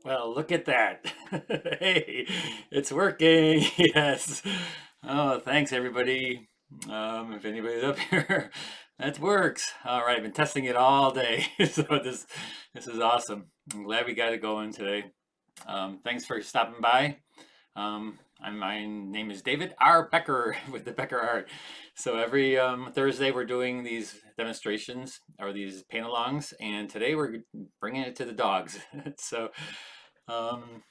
Well, look at that. Hey, it's working. Yes. Oh, thanks everybody. If anybody's up here, that works. All right, I've been testing it all day. So this is awesome. I'm glad we got it going today. Thanks for stopping by. My name is David R. Becker with the BeckerArt. So every Thursday we're doing these demonstrations or these paint-alongs, and today we're bringing it to the dogs. So um,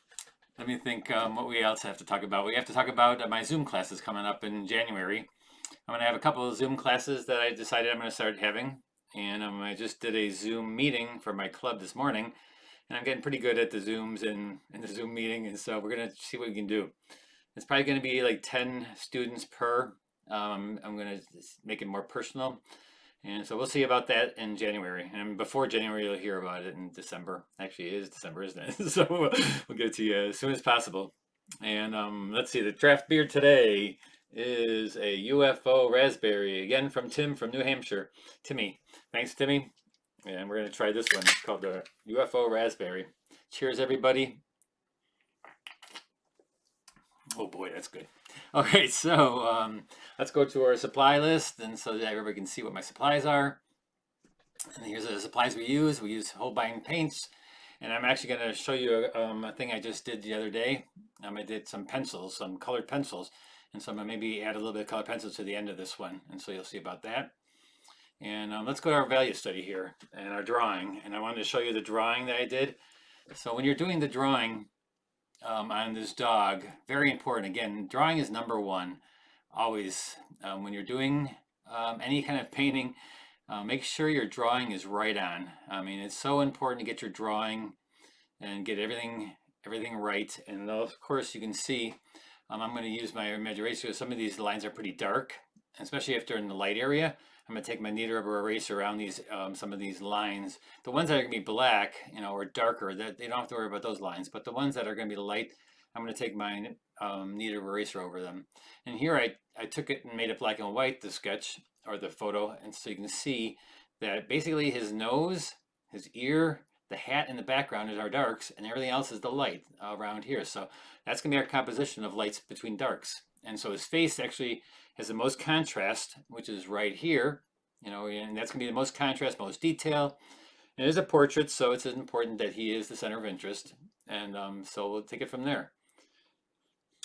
let me think what we else have to talk about. We have to talk about my Zoom classes coming up in January. I'm going to have a couple of Zoom classes that I decided I'm going to start having. And I just did a Zoom meeting for my club this morning. And I'm getting pretty good at the Zooms and the Zoom meeting. And so we're going to see what we can do. It's probably going to be like 10 students per. I'm going to make it more personal. And so we'll see about that in January. And before January, you'll hear about it in December. Actually, it is December, isn't it? So we'll get it to you as soon as possible. And let's see, the draft beer today is a UFO raspberry, again from Tim from New Hampshire. Timmy. Thanks, Timmy. And we're going to try this one called the UFO raspberry. Cheers, everybody. Oh boy, that's good. All right, so let's go to our supply list, and so that everybody can see what my supplies are. And here's the supplies we use. We use Holbein paints, and I'm actually going to show you a thing I just did the other day. I did some pencils, some colored pencils, and so I'm going to maybe add a little bit of colored pencils to the end of this one, and so you'll see about that. And let's go to our value study here and our drawing. And I wanted to show you the drawing that I did. So when you're doing the drawing, on this dog, very important. Again, drawing is number one. Always, when you're doing any kind of painting, make sure your drawing is right on. I mean, it's so important to get your drawing and get everything right. And of course, you can see I'm going to use my image eraser. Some of these lines are pretty dark, especially if they're in the light area. I'm going to take my knead rubber eraser around these some of these lines. The ones that are going to be black, or darker, that they don't have to worry about those lines. But the ones that are going to be light, I'm going to take my knead rubber eraser over them. And here I took it and made it black and white, the sketch or the photo, and so you can see that basically his nose, his ear, the hat in the background is our darks, and everything else is the light around here. So that's going to be our composition of lights between darks. And so his face actually has the most contrast, which is right here, and that's going to be the most contrast, most detail. And it is a portrait, so it's important that he is the center of interest. And so we'll take it from there.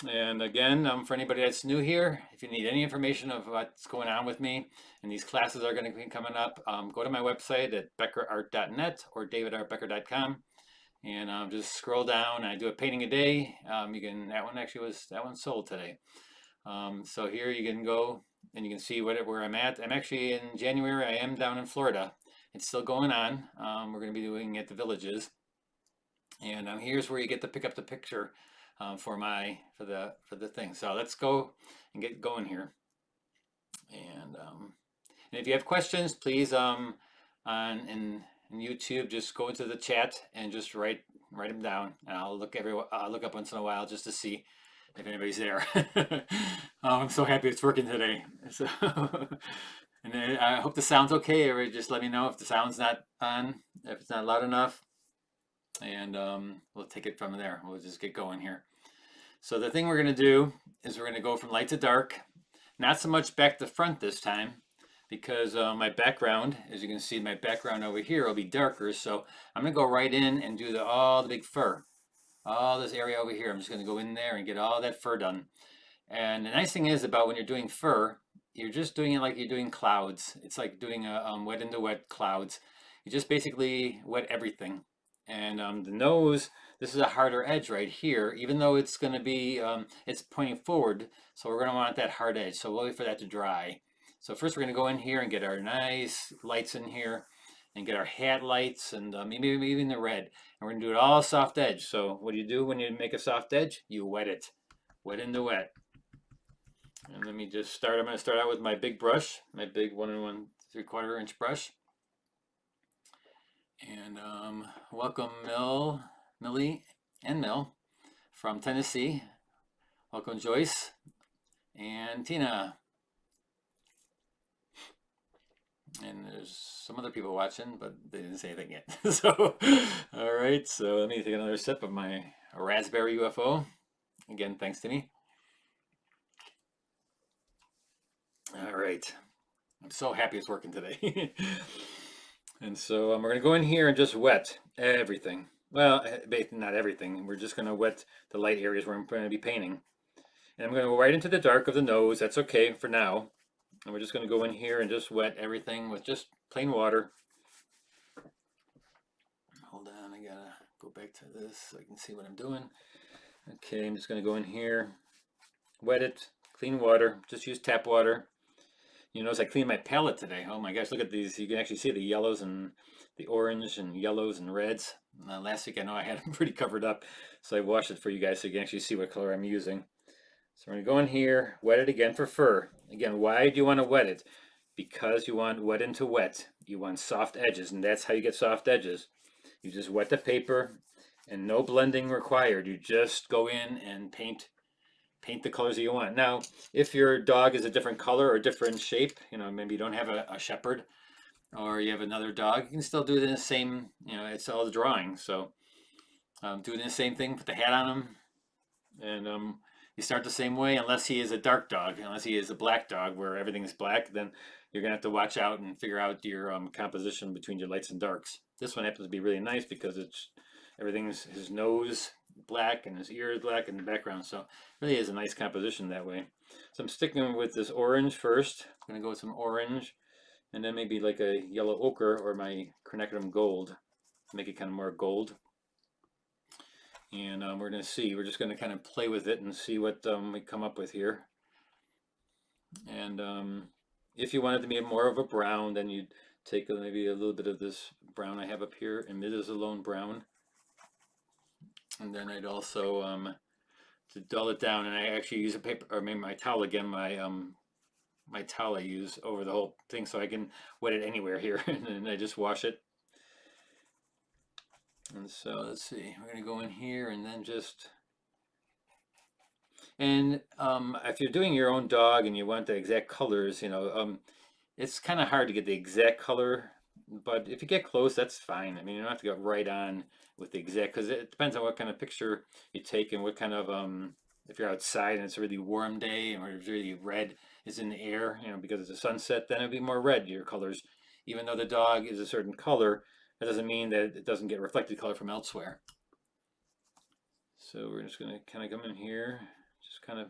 And again, for anybody that's new here, if you need any information of what's going on with me, and these classes are going to be coming up, go to my website at BeckerArt.net or DavidRBecker.com, and just scroll down. And I do a painting a day. That one sold today. So here you can go and you can see where I'm at. I'm actually in January. I am down in Florida. It's still going on. We're going to be doing at the villages, and here's where you get to pick up the picture for the thing. So let's go and get going here. And if you have questions, please in YouTube, just go into the chat and just write them down, and I'll look up once in a while just to see if anybody's there. I'm so happy it's working today. So, and then I hope the sound's okay. Or just let me know if the sound's not on, if it's not loud enough, and we'll take it from there. We'll just get going here. So the thing we're going to do is we're going to go from light to dark, not so much back to front this time, because my background, as you can see, my background over here will be darker. So I'm going to go right in and do all the big fur. All this area over here, I'm just going to go in there and get all that fur done. And the nice thing is about when you're doing fur, you're just doing it like you're doing clouds. It's like doing a wet into wet clouds. You just basically wet everything. And the nose, this is a harder edge right here, even though it's going to be, it's pointing forward. So we're going to want that hard edge. So we'll wait for that to dry. So first we're going to go in here and get our nice lights in here and get our hat lights and maybe even the red. And we're going to do it all soft edge. So what do you do when you make a soft edge? You wet it. Wet into wet. And let me just start. I'm going to start out with my big brush, my big 1 3/4 inch brush. And welcome Millie and Mill from Tennessee. Welcome Joyce and Tina. And there's some other people watching, but they didn't say anything yet. So, all right. So let me take another sip of my raspberry UFO. Again, thanks to me. All right. I'm so happy it's working today. And so we're going to go in here and just wet everything. Well, not everything. We're just going to wet the light areas where I'm going to be painting. And I'm going to go right into the dark of the nose. That's okay for now. And we're just going to go in here and just wet everything with just plain water. Hold on, I gotta go back to this so I can see what I'm doing. Okay, I'm just going to go in here, wet it, clean water, just use tap water. You notice I cleaned my palette today. Oh my gosh, look at these. You can actually see the yellows and the orange and yellows and reds. Last week I know I had them pretty covered up, so I washed it for you guys so you can actually see what color I'm using. So we're going to go in here, wet it again for fur. Again, why do you want to wet it? Because you want wet into wet. You want soft edges, and that's how you get soft edges. You just wet the paper, and no blending required. You just go in and paint the colors that you want. Now, if your dog is a different color or different shape, maybe you don't have a shepherd or you have another dog, you can still do it in the same, it's all the drawing. So do it in the same thing, put the hat on him, and you start the same way unless he is a dark dog. Unless he is a black dog where everything is black, then you're going to have to watch out and figure out your composition between your lights and darks. This one happens to be really nice because everything's his nose black and his ear is black in the background, so it really is a nice composition that way. So I'm sticking with this orange first. I'm going to go with some orange and then maybe like a yellow ochre or my quinacridone gold, make it kind of more gold. And we're going to see, we're just going to kind of play with it and see what we come up with here. And if you want it to be more of a brown, then you'd take maybe a little bit of this brown I have up here, and it is a lone brown. And then I'd also, to dull it down, and I actually use a paper, or maybe my towel again, my towel I use over the whole thing so I can wet it anywhere here, and then I just wash it. And so let's see, we're going to go in here and then just, and if you're doing your own dog and you want the exact colors, it's kind of hard to get the exact color, but if you get close, that's fine. I mean, you don't have to go right on with the exact, because it depends on what kind of picture you take and what kind of, if you're outside and it's a really warm day and it's really red is in the air, because it's a sunset, then it'll be more red, your colors. Even though the dog is a certain color, that doesn't mean that it doesn't get reflected color from elsewhere. So we're just going to kind of come in here, just kind of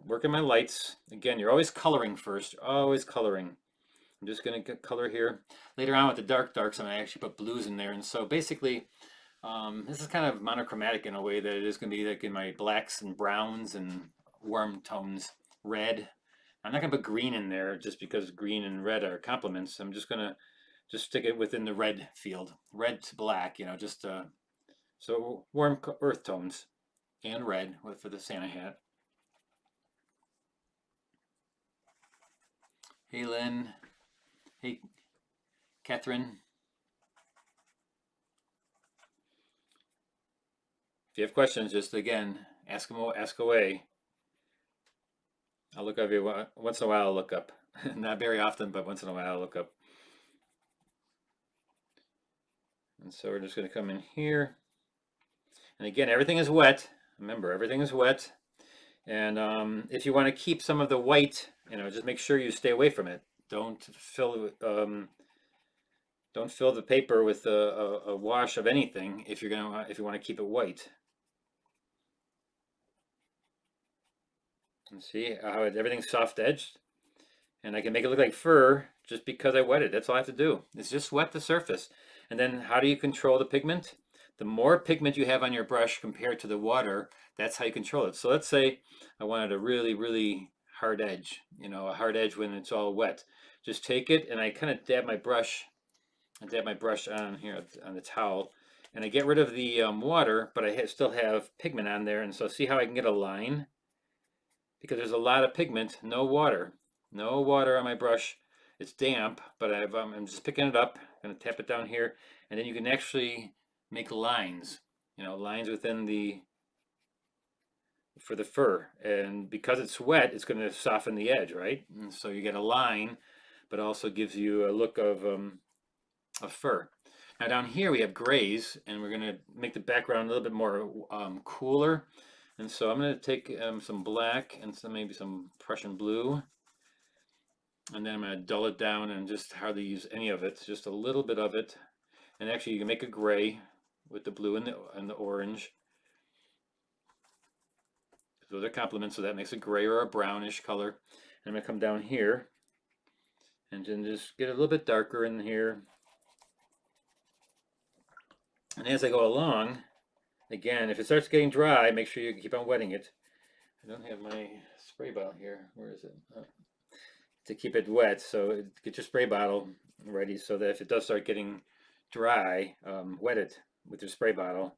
working my lights. Again, you're always coloring first, always coloring. I'm just going to color here. Later on with the darks, I'm going to actually put blues in there. And so basically, this is kind of monochromatic in a way that it is going to be like in my blacks and browns and warm tones, red. I'm not going to put green in there just because green and red are complements. I'm just going to stick it within the red field, red to black, just so warm earth tones and red for the Santa hat. Hey, Lynn. Hey, Catherine. If you have questions, just again, ask away. I'll look up here once in a while. I'll look up, not very often, but once in a while I'll look up. And so we're just going to come in here, and again, everything is wet. Remember, everything is wet. And if you want to keep some of the white, just make sure you stay away from it. Don't fill the paper with a wash of anything if you want to keep it white. And see how everything's soft edged, and I can make it look like fur just because I wet it. That's all I have to do. It's just wet the surface. And then how do you control the pigment? The more pigment you have on your brush compared to the water, that's how you control it. So let's say I wanted a really, really hard edge, a hard edge when it's all wet. Just take it and I kind of dab my brush on here on the towel, and I get rid of the water, but I still have pigment on there. And so see how I can get a line? Because there's a lot of pigment, no water on my brush. It's damp, but I'm just picking it up. I'm going to tap it down here, and then you can actually make lines, lines within for the fur. And because it's wet, it's going to soften the edge, right? And so you get a line, but also gives you a look of fur. Now down here we have grays, and we're going to make the background a little bit more cooler. And so I'm going to take some black and maybe some Prussian blue, and then I'm going to dull it down and just hardly use any of it, just a little bit of it. And actually you can make a gray with the blue and the orange. Those are complements, so that makes a gray or a brownish color. And I'm going to come down here and then just get a little bit darker in here. And as I go along, again, if it starts getting dry, make sure you keep on wetting it. I don't have my spray bottle here. Where is it? To keep it wet, so get your spray bottle ready so that if it does start getting dry, wet it with your spray bottle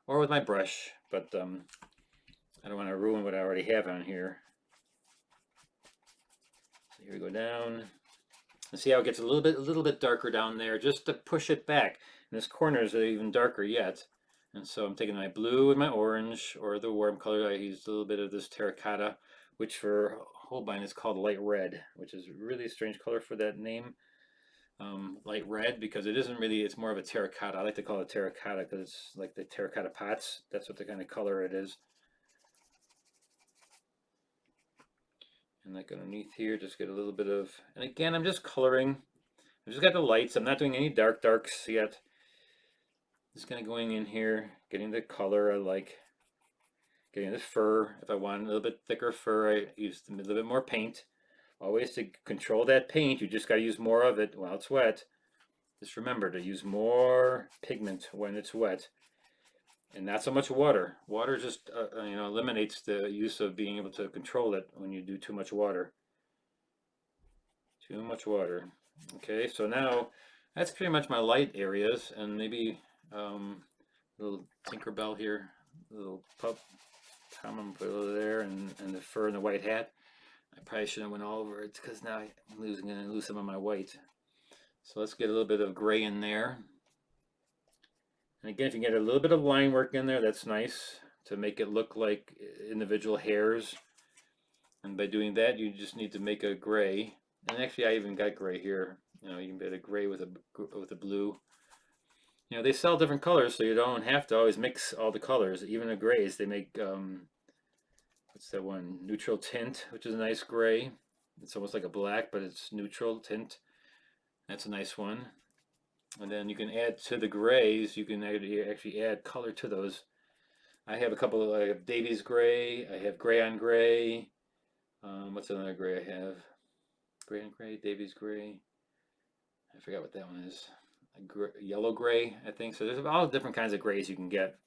or with my brush, but I don't want to ruin what I already have on here. So here we go down. And see how it gets a little bit darker down there, just to push it back. And this corner is even darker yet. And so I'm taking my blue and my orange, or the warm color. I used a little bit of this terracotta, which for Holbein is called light red, which is a really strange color for that name, light red, because it isn't really, it's more of a terracotta. I like to call it terracotta because it's like the terracotta pots. That's what the kind of color it is. And like underneath here, just get a little bit of, and again, I'm just coloring. I just got the lights. I'm not doing any darks yet. Just kind of going in here, getting the color I like, getting the fur. If I want a little bit thicker fur, I use a little bit more paint. Always to control that paint, you just got to use more of it while it's wet. Just remember to use more pigment when it's wet, and not so much water. Water just eliminates the use of being able to control it when you do too much water. Too much water. Okay, so now that's pretty much my light areas, and maybe little Tinkerbell here, little pup. I'm gonna put it over there, and the fur and the white hat. I probably shouldn't have went all over it because now I'm gonna lose some of my white. So let's get a little bit of gray in there. And again, if you get a little bit of line work in there, that's nice to make it look like individual hairs. And by doing that, you just need to make a gray. And actually, I even got gray here. You know, you can get a gray with a blue. You know, they sell different colors, so you don't have to always mix all the colors. Even the grays, they make what's that one? Neutral tint, which is a nice gray. It's almost like a black, but it's neutral tint. That's a nice one. And then you can add to the grays, you can actually add color to those. I have a couple of, I have Davies gray, I have gray on gray. What's another gray I have? Gray on gray, Davies gray. I forgot what that one is. Yellow gray, I think. So there's all different kinds of grays you can get.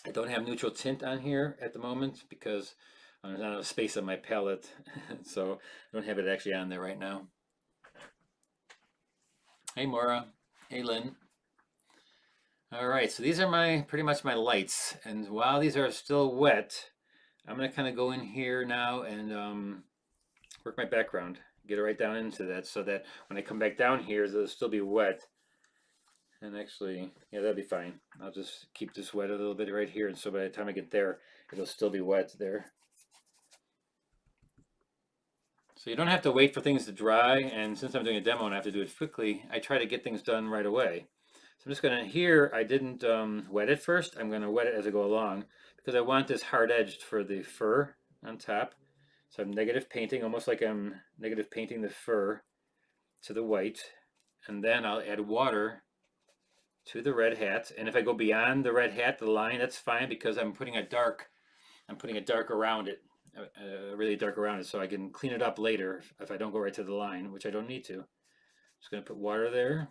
I don't have neutral tint on here at the moment because there's not enough space on my palette. So I don't have it actually on there right now. Hey Maura. Hey Lynn. All right, so these are pretty much my lights. And while these are still wet, I'm going to kind of go in here now and work my background. Get it right down into that so that when I come back down here, it'll still be wet. And actually, yeah, that'll be fine. I'll just keep this wet a little bit right here. And so by the time I get there, it'll still be wet there. So you don't have to wait for things to dry. And since I'm doing a demo and I have to do it quickly, I try to get things done right away. So I'm just going to, here, I didn't wet it first. I'm going to wet it as I go along because I want this hard edged for the fur on top. So I'm negative painting, almost like I'm negative painting the fur to the white. And then I'll add water to the red hat. And if I go beyond the red hat, the line, that's fine because I'm putting a dark around it, really dark around it, so I can clean it up later if I don't go right to the line, which I don't need to. Just gonna put water there.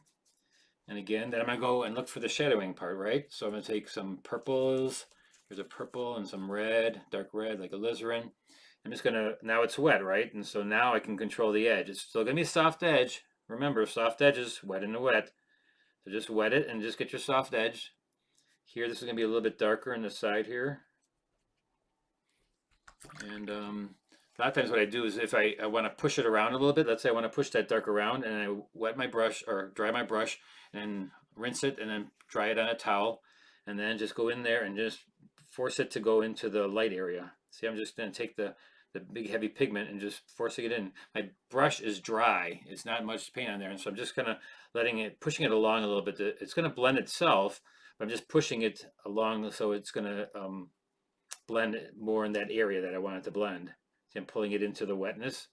And again, then I'm gonna go and look for the shadowing part, right? So I'm gonna take some purples. There's a purple and some red, dark red, like alizarin. I'm just gonna, now it's wet, right? And so now I can control the edge. It's still gonna be a soft edge. Remember, soft edges, wet in the wet. So just wet it and just get your soft edge. Here, this is gonna be a little bit darker on the side here. And a lot of times what I do is if I want to push it around a little bit, let's say I want to push that dark around, and I wet my brush or dry my brush and rinse it and then dry it on a towel, and then just go in there and just force it to go into the light area. See, I'm just going to take the the big heavy pigment and just forcing it in. My brush is dry. It's not much paint on there. And so I'm just kind of pushing it along a little bit. It's going to blend itself, but I'm just pushing it along so it's going to blend more in that area that I want it to blend. So I'm pulling it into the wetness.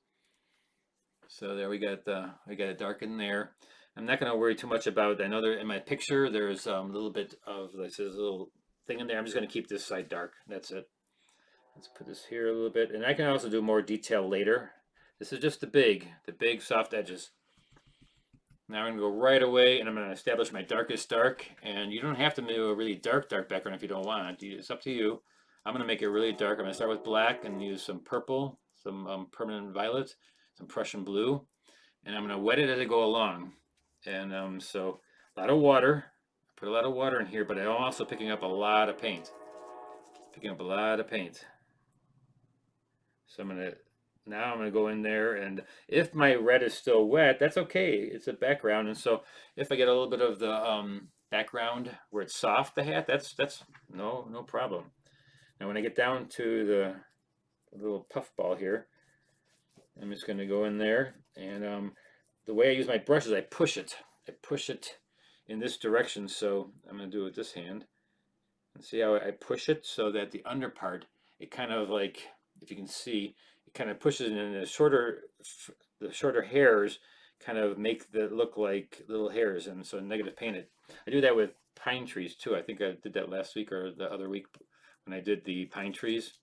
So there we got it dark in there. I'm not going to worry too much about. I know there in my picture there's a little bit of this is a little thing in there. I'm just going to keep this side dark. That's it. Let's put this here a little bit, and I can also do more detail later. This is just the big soft edges. Now I'm going to go right away, and I'm going to establish my darkest dark. And you don't have to do a really dark background if you don't want. It's up to you. I'm going to make it really dark. I'm going to start with black and use some purple, some permanent violet, some Prussian blue, and I'm going to wet it as I go along. And so a lot of water. Put a lot of water in here, but I'm also picking up a lot of paint. So now I'm gonna go in there, and if my red is still wet, that's okay. It's a background, and so if I get a little bit of the background where it's soft, the hat, that's no problem. Now when I get down to the little puff ball here, I'm just gonna go in there, and the way I use my brush is I push it. In this direction. So I'm gonna do it with this hand, and see how I push it so that the under part, it kind of like, if you can see, it kind of pushes it in the shorter hairs kind of make the look like little hairs, and so negative paint it. I do that with pine trees too. I think I did that last week or the other week when I did the pine trees.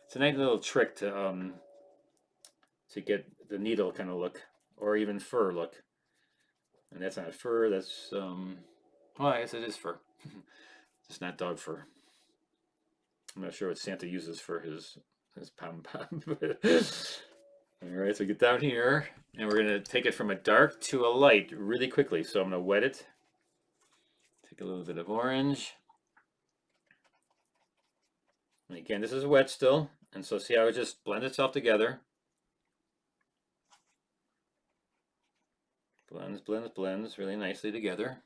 It's a nice little trick to get the needle kind of look, or even fur look. And that's not fur, that's well, I guess it is fur. It's not dog fur. I'm not sure what Santa uses for his pom pom. All right, so get down here, and we're gonna take it from a dark to a light really quickly. So I'm gonna wet it. Take a little bit of orange. And again, this is wet still, and so see how it just blends itself together. Blends really nicely together.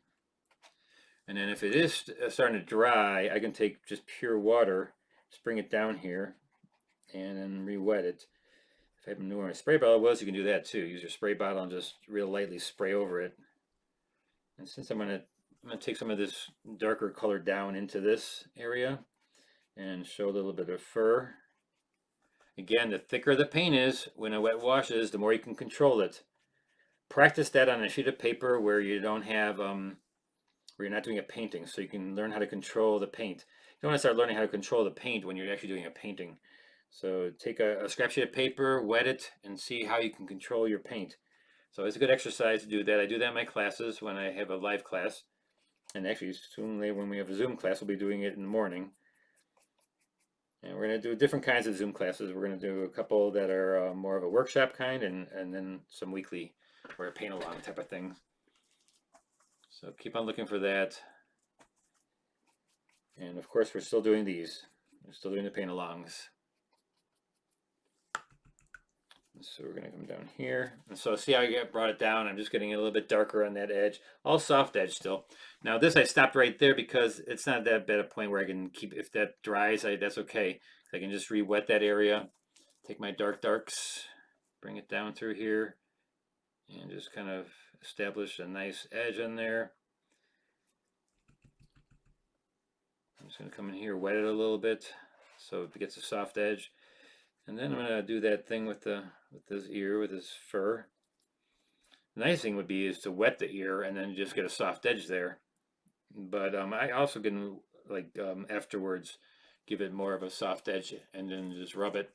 And then if it is starting to dry, I can take just pure water, just bring it down here, and then re-wet it. If I haven't knew where my spray bottle was, you can do that too. Use your spray bottle and just real lightly spray over it. And since I'm gonna take some of this darker color down into this area and show a little bit of fur. Again, the thicker the paint is when a wet wash is, the more you can control it. Practice that on a sheet of paper where you don't have where you're not doing a painting, so you can learn how to control the paint. You don't want to start learning how to control the paint when you're actually doing a painting. So take a scrap sheet of paper, wet it, and see how you can control your paint. So it's a good exercise to do that. I do that in my classes when I have a live class. And actually, soon when we have a Zoom class, we'll be doing it in the morning. And we're going to do different kinds of Zoom classes. We're going to do a couple that are more of a workshop kind, and then some weekly or a paint along type of thing. So keep on looking for that. And of course, we're still doing these. We're still doing the paint alongs. So we're going to come down here. And so see how I brought it down? I'm just getting a little bit darker on that edge. All soft edge still. Now this I stopped right there because it's not that bad a point where I can keep, if that dries, that's okay. I can just re-wet that area. Take my darks, bring it down through here, and just kind of establish a nice edge in there. I'm just going to come in here, wet it a little bit so it gets a soft edge. And then I'm going to do that thing with this ear, with this fur. The nice thing would be is to wet the ear and then just get a soft edge there. But I also can, like, afterwards, give it more of a soft edge and then just rub it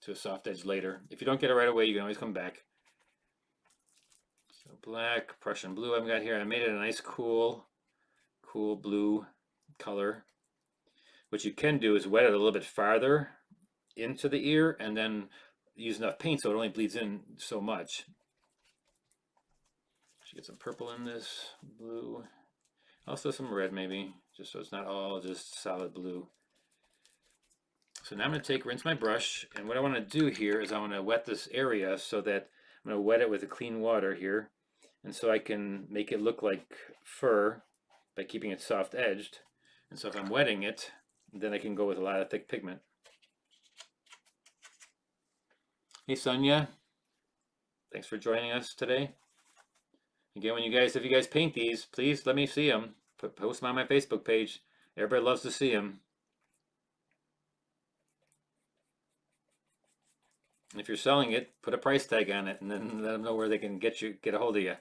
to a soft edge later. If you don't get it right away, you can always come back. So black, Prussian blue I've got here. I made it a nice cool blue color. What you can do is wet it a little bit farther into the ear and then use enough paint so it only bleeds in so much. Should get some purple in this, blue, also some red maybe, just so it's not all just solid blue. So now I'm going to rinse my brush, and what I want to do here is I want to wet this area so that I'm going to wet it with a clean water here, and so I can make it look like fur by keeping it soft edged. And so if I'm wetting it, then I can go with a lot of thick pigment. Hey Sonia, thanks for joining us today. Again, if you guys paint these, please let me see them. Post them on my Facebook page. Everybody loves to see them. If you're selling it, put a price tag on it, and then let them know where they can get a hold of you.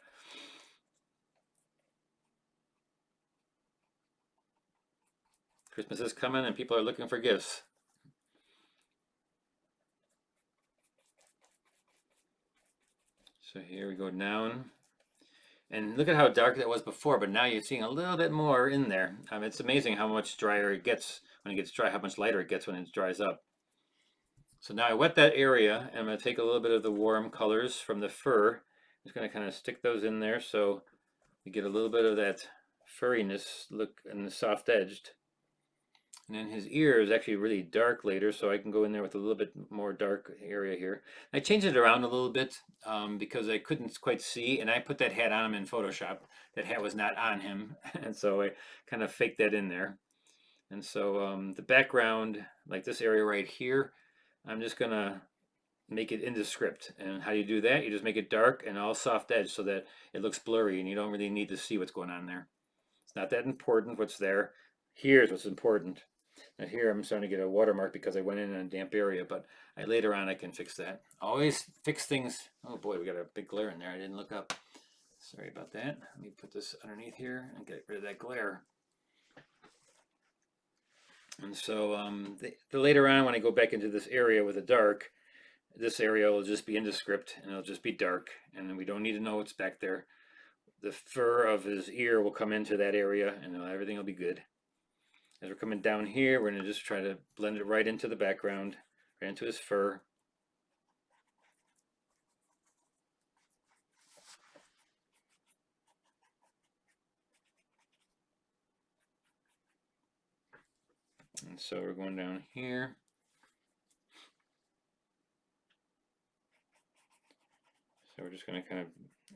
Christmas is coming, and people are looking for gifts. So here we go down. And look at how dark that was before, but now you're seeing a little bit more in there. It's amazing how much drier it gets when it gets dry, how much lighter it gets when it dries up. So now I wet that area, and I'm going to take a little bit of the warm colors from the fur. I'm just going to kind of stick those in there so you get a little bit of that furriness look and the soft edged. And then his ear is actually really dark later, so I can go in there with a little bit more dark area here. I changed it around a little bit because I couldn't quite see, and I put that hat on him in Photoshop. That hat was not on him, and so I kind of faked that in there. And so the background, like this area right here, I'm just gonna make it indescript. And how you do that, you just make it dark and all soft edge so that it looks blurry and you don't really need to see what's going on there. It's not that important what's there. Here's what's important. Now here I'm starting to get a watermark because I went in a damp area, but later on I can fix that. Always fix things. Oh boy, we got a big glare in there. I didn't look up. Sorry about that. Let me put this underneath here and get rid of that glare. And so the later on when I go back into this area with the dark, this area will just be indescript and it'll just be dark, and then we don't need to know what's back there. The fur of his ear will come into that area and everything will be good. As we're coming down here, we're going to just try to blend it right into the background, right into his fur. And so we're going down here. So we're just going to kind of,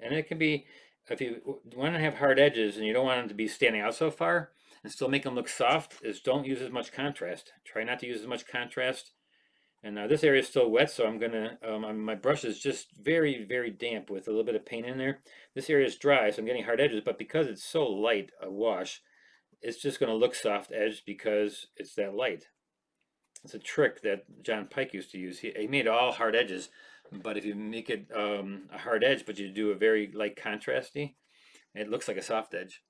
and it can be, if you want to have hard edges and you don't want them to be standing out so far and still make them look soft, is don't use as much contrast. Try not to use as much contrast. And now this area is still wet, so I'm gonna, my brush is just very, very damp with a little bit of paint in there. This area is dry, so I'm getting hard edges, but because it's so light a wash, it's just gonna look soft edged because it's that light. It's a trick that John Pike used to use. He made all hard edges, but if you make it a hard edge, but you do a very light contrasty, it looks like a soft edge.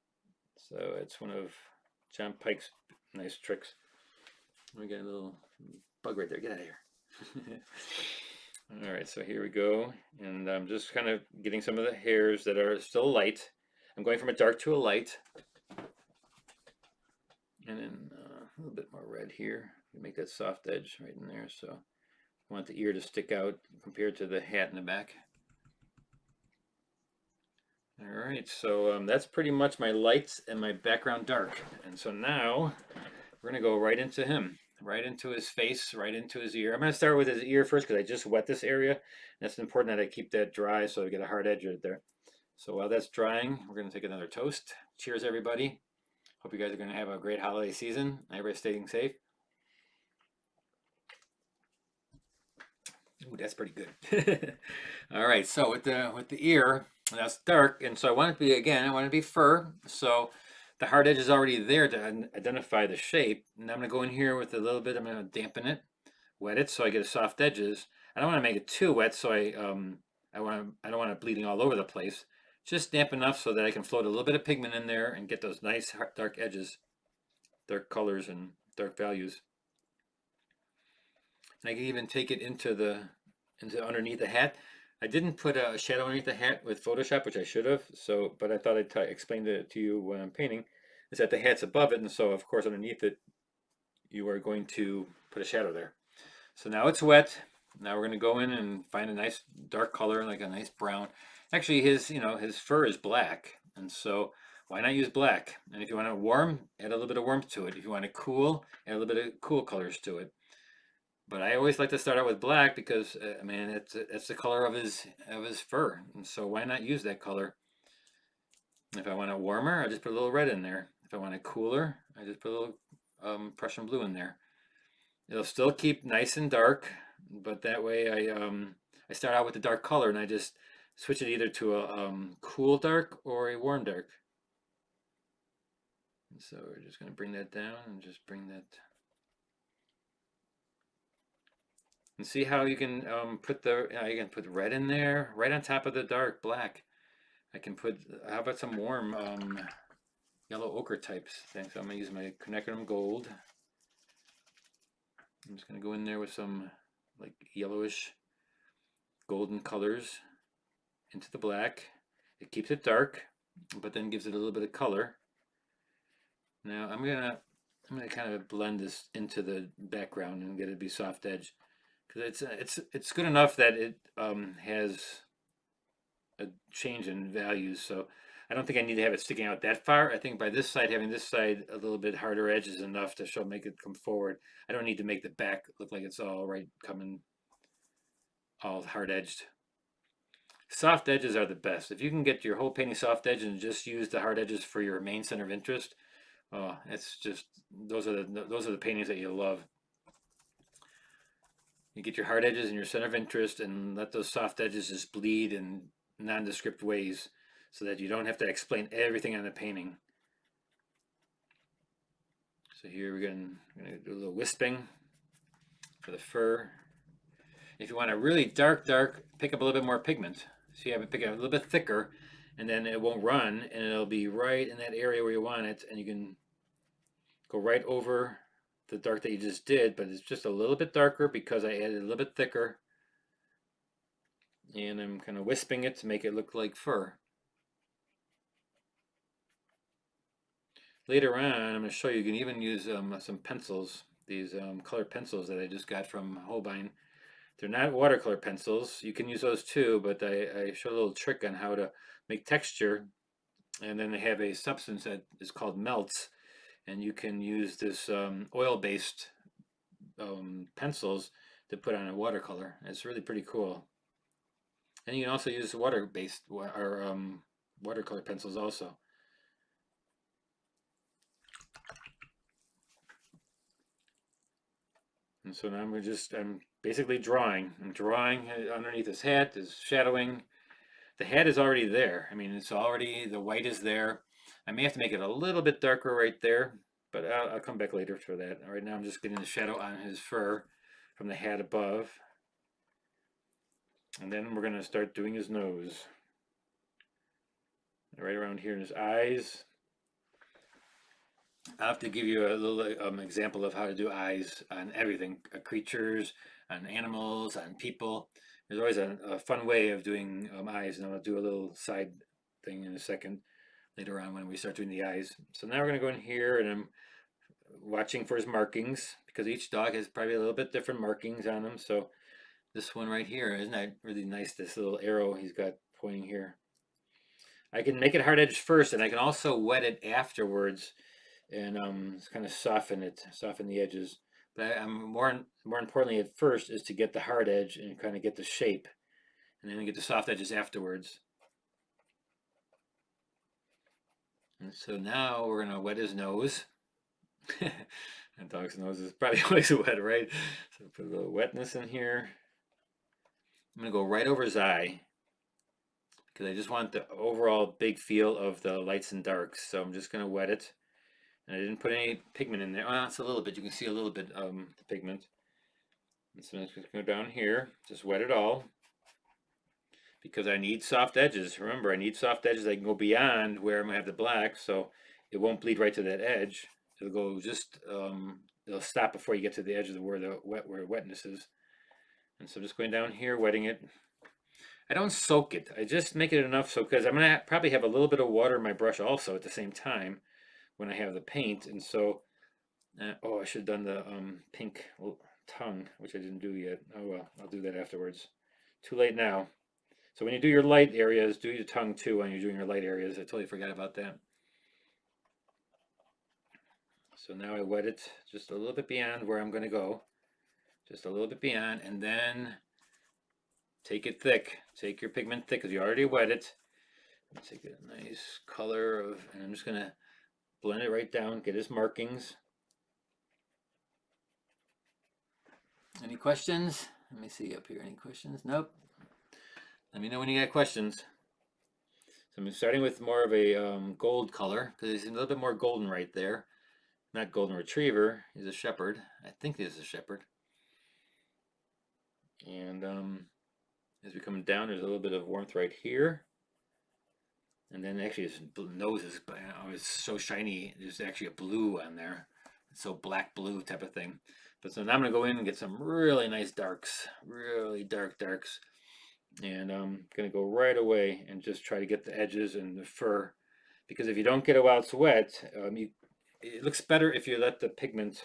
So it's one of John Pike's nice tricks. We got a little bug right there. Get out of here. All right, so here we go. And I'm just kind of getting some of the hairs that are still light. I'm going from a dark to a light. And then a little bit more red here. Make that soft edge right in there. So I want the ear to stick out compared to the hat in the back. All right, so that's pretty much my lights and my background dark. And so now we're gonna go right into him, right into his face, right into his ear. I'm gonna start with his ear first because I just wet this area. And that's important that I keep that dry so I get a hard edge right there. So while that's drying, we're gonna take another toast. Cheers, everybody. Hope you guys are gonna have a great holiday season. Everybody staying safe. Ooh, that's pretty good. All right, so with the ear, that's dark, and so I want it to be, again, I want it to be fur. So the hard edge is already there to identify the shape. And I'm gonna go in here with a little bit, I'm gonna dampen it, wet it so I get soft edges. I don't want to make it too wet, so I don't want it bleeding all over the place. Just damp enough so that I can float a little bit of pigment in there and get those nice dark edges, dark colors and dark values. And I can even take it into underneath the hat. I didn't put a shadow underneath the hat with Photoshop, which I should have. So, but I thought I'd explain it to you when I'm painting. Is that the hat's above it, and so of course underneath it, you are going to put a shadow there. So now it's wet. Now we're going to go in and find a nice dark color, like a nice brown. Actually, his fur is black, and so why not use black? And if you want it warm, add a little bit of warmth to it. If you want it cool, add a little bit of cool colors to it. But I always like to start out with black because I mean it's the color of his fur, and so why not use that color? If I want it warmer, I just put a little red in there. If I want it cooler, I just put a little Prussian blue in there. It'll still keep nice and dark, but that way I start out with the dark color and I just switch it either to a cool dark or a warm dark. And so we're just going to bring that down and just bring that. And see how you can put you can put red in there right on top of the dark black. I can put, how about some warm yellow ochre types things. So I'm going to use my quinacridone gold. I'm just going to go in there with some like yellowish golden colors into the black. It keeps it dark, but then gives it a little bit of color. Now I'm gonna kind of blend this into the background and get it to be soft edge, because it's good enough that it has a change in values. So I don't think I need to have it sticking out that far. I think by this side, having this side a little bit harder edge is enough to make it come forward. I don't need to make the back look like it's all right, coming all hard edged. Soft edges are the best. If you can get your whole painting soft edge and just use the hard edges for your main center of interest, it's just, those are the paintings that you love. You get your hard edges and your center of interest and let those soft edges just bleed in nondescript ways so that you don't have to explain everything on the painting. So here we're going to do a little wisping for the fur. If you want a really dark, pick up a little bit more pigment. So you have it pick up a little bit thicker, and then it won't run, and it'll be right in that area where you want it, and you can go right over the dark that you just did, but it's just a little bit darker because I added a little bit thicker. And I'm kind of wisping it to make it look like fur. Later on, I'm going to show you can even use some pencils, these colored pencils that I just got from Holbein. They're not watercolor pencils. You can use those too, but I show a little trick on how to make texture. And then they have a substance that is called melts. And you can use this oil-based pencils to put on a watercolor. It's really pretty cool. And you can also use water-based or watercolor pencils also. And so now I'm basically drawing. I'm drawing underneath this hat, is shadowing. The hat is already there. I mean, it's already, the white is there. I may have to make it a little bit darker right there, but I'll come back later for that. Right now I'm just getting the shadow on his fur from the hat above. And then we're going to start doing his nose. Right around here in his eyes. I'll have to give you a little example of how to do eyes on everything, creatures, on animals, on people. There's always a fun way of doing eyes, and I'll do a little side thing in a second later on when we start doing the eyes. So now we're going to go in here, and I'm watching for his markings, because each dog has probably a little bit different markings on them. So this one right here, isn't that really nice, this little arrow he's got pointing here? I can make it hard edged first, and I can also wet it afterwards and kind of soften the edges. But more importantly at first is to get the hard edge and kind of get the shape, and then get the soft edges afterwards. And so now we're gonna wet his nose. And dog's nose is probably always wet, right? So put a little wetness in here. I'm gonna go right over his eye, because I just want the overall big feel of the lights and darks. So I'm just gonna wet it. And I didn't put any pigment in there. Oh, that's a little bit. You can see a little bit of the pigment. And so I'm just going to go down here, just wet it all, because I need soft edges. Remember, I need soft edges. I can go beyond where I'm going to have the black, so it won't bleed right to that edge. It'll go just, it'll stop before you get to the edge of where wetness is. And so I'm just going down here, wetting it. I don't soak it. I just make it enough so, because I'm going to probably have a little bit of water in my brush also at the same time when I have the paint. And so, oh, I should have done the pink tongue, which I didn't do yet. Oh well, I'll do that afterwards. Too late now. So when you do your light areas, do your tongue too when you're doing your light areas. I totally forgot about that. So now I wet it just a little bit beyond where I'm going to go. Just a little bit beyond, and then take it thick. Take your pigment thick, because you already wet it. Take a nice color of, and I'm just going to blend it right down, get his markings. Any questions? Let me see up here. Any questions? Nope. Let me know when you got questions. So I'm starting with more of a gold color because he's a little bit more golden right there. Not golden retriever. He's a shepherd. I think he's a shepherd. And as we come down, there's a little bit of warmth right here. And then actually his nose is so shiny. There's actually a blue on there. It's so black blue type of thing. But so now I'm going to go in and get some really nice darks. Really dark darks. And I'm going to go right away and just try to get the edges and the fur. Because if you don't get it while it's wet, it looks better if you let the pigment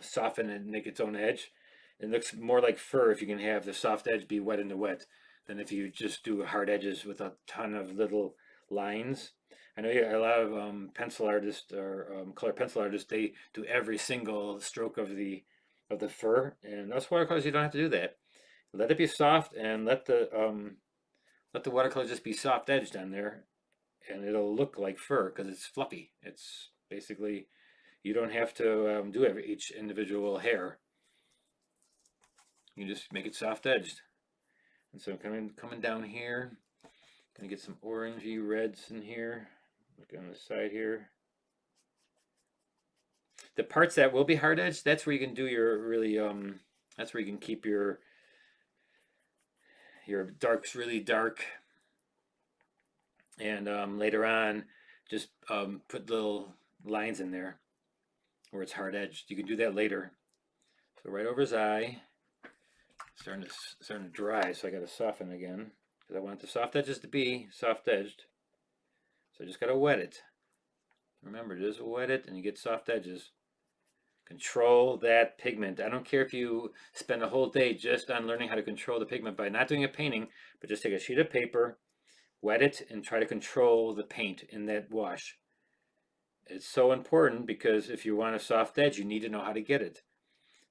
soften and make its own edge. It looks more like fur if you can have the soft edge be wet in the wet than if you just do hard edges with a ton of little lines. I know a lot of pencil artists or color pencil artists, they do every single stroke of the fur, and that's watercolors you don't have to do that. Let it be soft and let the watercolor just be soft edged on there, and it'll look like fur because it's fluffy. It's basically, you don't have to do each individual hair. You just make it soft edged. And so coming down here, gonna get some orangey reds in here. Look on the side here. The parts that will be hard edged, that's where you can do your really that's where you can keep your darks really dark. And later on, just put little lines in there where it's hard edged. You can do that later. So right over his eye, starting to dry, so I got to soften again because I want the soft edges to be soft edged. So I just got to wet it. Remember, just wet it and you get soft edges. Control that pigment. I don't care if you spend a whole day just on learning how to control the pigment by not doing a painting, but just take a sheet of paper, wet it, and try to control the paint in that wash. It's so important because if you want a soft edge, you need to know how to get it.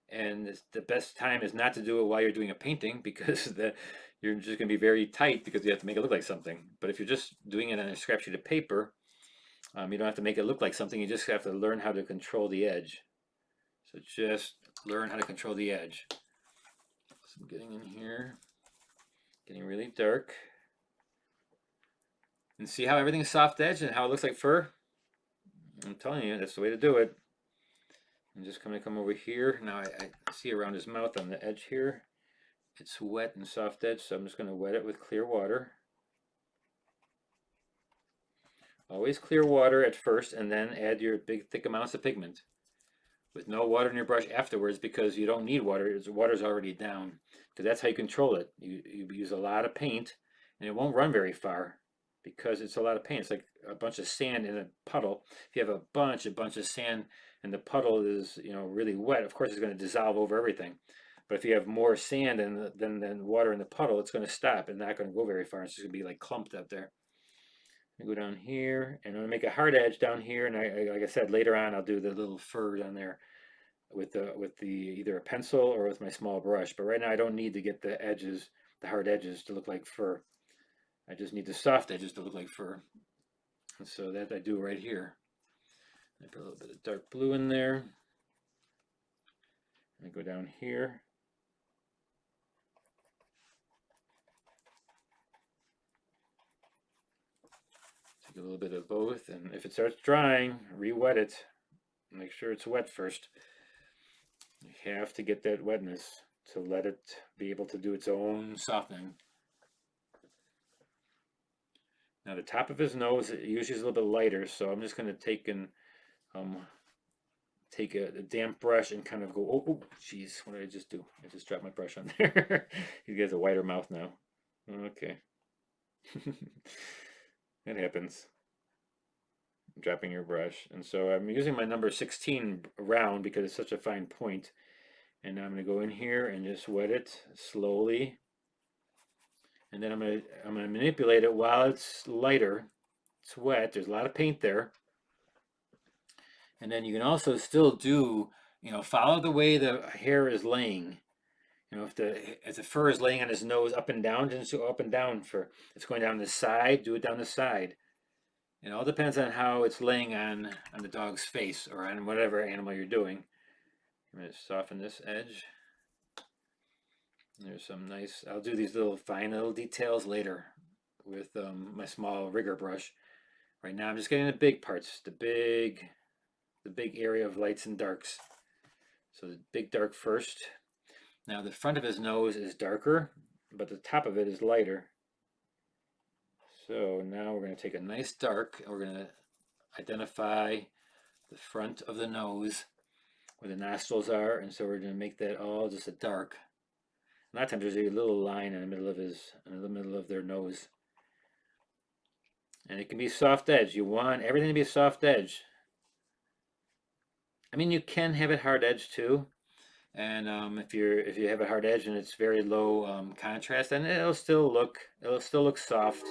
And the best time is not to do it while you're doing a painting because you're just going to be very tight because you have to make it look like something. But if you're just doing it on a scrap sheet of paper, you don't have to make it look like something. You just have to learn how to control the edge. So just learn how to control the edge. So I'm getting in here, getting really dark. And see how everything's soft edge and how it looks like fur? I'm telling you, that's the way to do it. I'm just going to come over here. Now I see around his mouth on the edge here. It's wet and soft edge, so I'm just going to wet it with clear water. Always clear water at first and then add your big thick amounts of pigment. With no water in your brush afterwards because you don't need water. The water's already down. Because that's how you control it. You use a lot of paint and it won't run very far because it's a lot of paint. It's like a bunch of sand in a puddle. If you have a bunch of sand and the puddle is really wet, of course it's going to dissolve over everything. But if you have more sand than water in the puddle, it's going to stop and not going to go very far. It's just going to be like clumped up there. I go down here and I'm going to make a hard edge down here, and like I said, later on I'll do the little fur down there with the either a pencil or with my small brush. But right now I don't need to get the edges, the hard edges, to look like fur. I just need the soft edges to look like fur. And so that I do right here. I put a little bit of dark blue in there. I go down here. Take a little bit of both, and if it starts drying, re-wet it. Make sure it's wet first. You have to get that wetness to let it be able to do its own softening. Now the top of his nose usually is a little bit lighter, so I'm just going to take a damp brush and kind of go, oh, jeez, what did I just do? I just dropped my brush on there. He has a wider mouth now. Okay. It happens. Dropping your brush. And so I'm using my number 16 round because it's such a fine point. And now I'm going to go in here and just wet it slowly. And then I'm going to manipulate it while it's lighter. It's wet. There's a lot of paint there. And then you can also still do, follow the way the hair is laying. If the fur is laying on his nose up and down, just go up and down. If it's going down the side, do it down the side. It all depends on how it's laying on the dog's face or on whatever animal you're doing. I'm going to soften this edge. There's some nice, I'll do these little fine little details later with my small rigger brush. Right now I'm just getting the big parts, the big area of lights and darks. So the big dark first. Now the front of his nose is darker, but the top of it is lighter. So now we're going to take a nice dark and we're going to identify the front of the nose where the nostrils are, and so we're going to make that all just a dark. A lot of times there's a little line in the middle of their nose. And it can be soft edge. You want everything to be a soft edge. I mean, you can have it hard edge too. And if you have a hard edge and it's very low contrast, then it'll still look soft.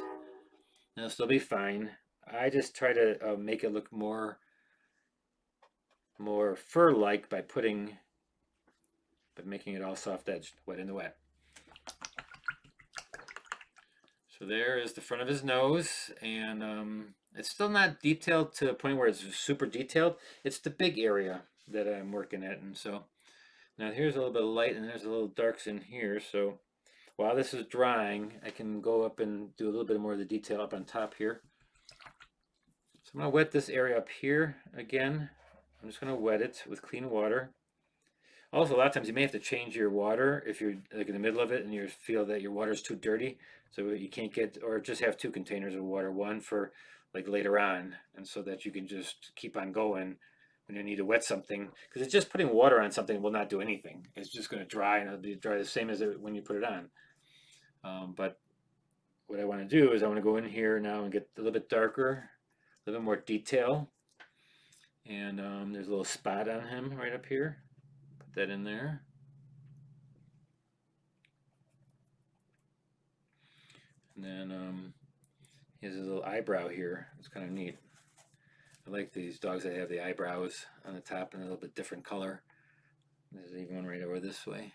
And it'll still be fine. I just try to make it look more fur-like by making it all soft edged, wet in the wet. So there is the front of his nose, and it's still not detailed to a point where it's super detailed. It's the big area that I'm working at, and so now here's a little bit of light and there's a little darks in here. So while this is drying, I can go up and do a little bit more of the detail up on top here. So I'm going to wet this area up here again. I'm just going to wet it with clean water. Also, a lot of times you may have to change your water if you're like in the middle of it and you feel that your water is too dirty, so you can't get, or just have two containers of water, one for like later on, and so that you can just keep on going when you need to wet something, because it's just putting water on something will not do anything. It's just going to dry, and it'll be dry the same as when you put it on. But what I want to do is I want to go in here now and get a little bit darker, a little bit more detail, and there's a little spot on him right up here. That in there. And then he has a little eyebrow here. It's kind of neat. I like these dogs that have the eyebrows on the top and a little bit different color. There's even one right over this way.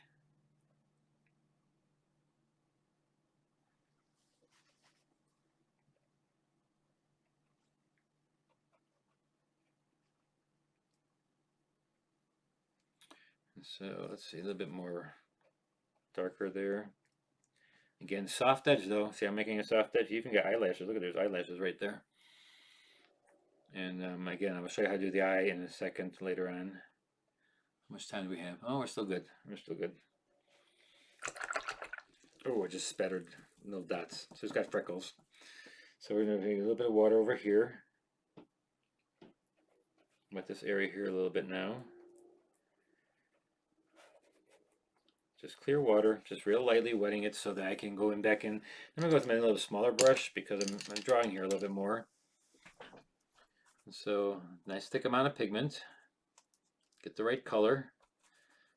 So let's see, a little bit more darker there. Again, soft edge though. See, I'm making a soft edge. You even got eyelashes. Look at those eyelashes right there. And again, I'm going to show you how to do the eye in a second later on. How much time do we have? Oh, we're still good. We're still good. Oh, I just spattered little dots. So it's got freckles. So we're going to take a little bit of water over here. Wet this area here a little bit now. Just clear water, just real lightly wetting it so that I can go in back in. I'm going to go with my little smaller brush because I'm drawing here a little bit more. And so, nice thick amount of pigment. Get the right color.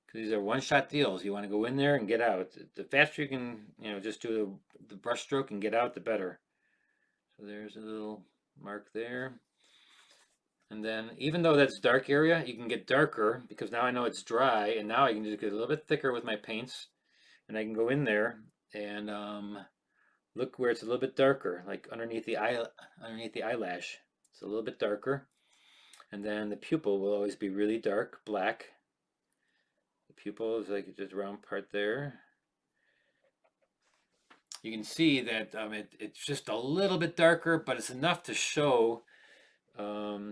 Because these are one-shot deals. You want to go in there and get out. The faster you can, just do the brush stroke and get out, the better. So there's a little mark there. And then, even though that's dark area, you can get darker because now I know it's dry, and now I can just get a little bit thicker with my paints, and I can go in there and look where it's a little bit darker, like underneath the eyelash. It's a little bit darker, and then the pupil will always be really dark black. The pupil is like just a round part there. You can see that it's just a little bit darker, but it's enough to show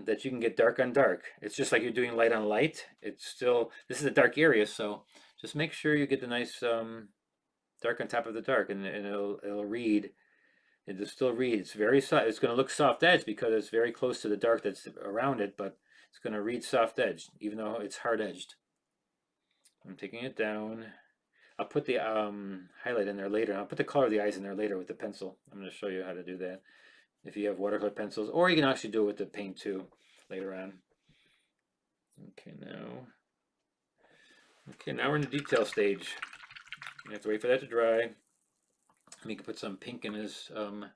that you can get dark on dark. It's just like you're doing light on light. It's still, this is a dark area, so just make sure you get the nice dark on top of the dark, and it'll read. It'll still read. It's very soft. It's going to look soft edge because it's very close to the dark that's around it, but it's going to read soft edge even though it's hard edged. I'm taking it down. I'll put the highlight in there later. I'll put the color of the eyes in there later with the pencil. I'm going to show you how to do that if you have watercolor pencils, or you can actually do it with the paint too later on. Okay, now we're in the detail stage. You have to wait for that to dry. And we can put some pink in his tongue,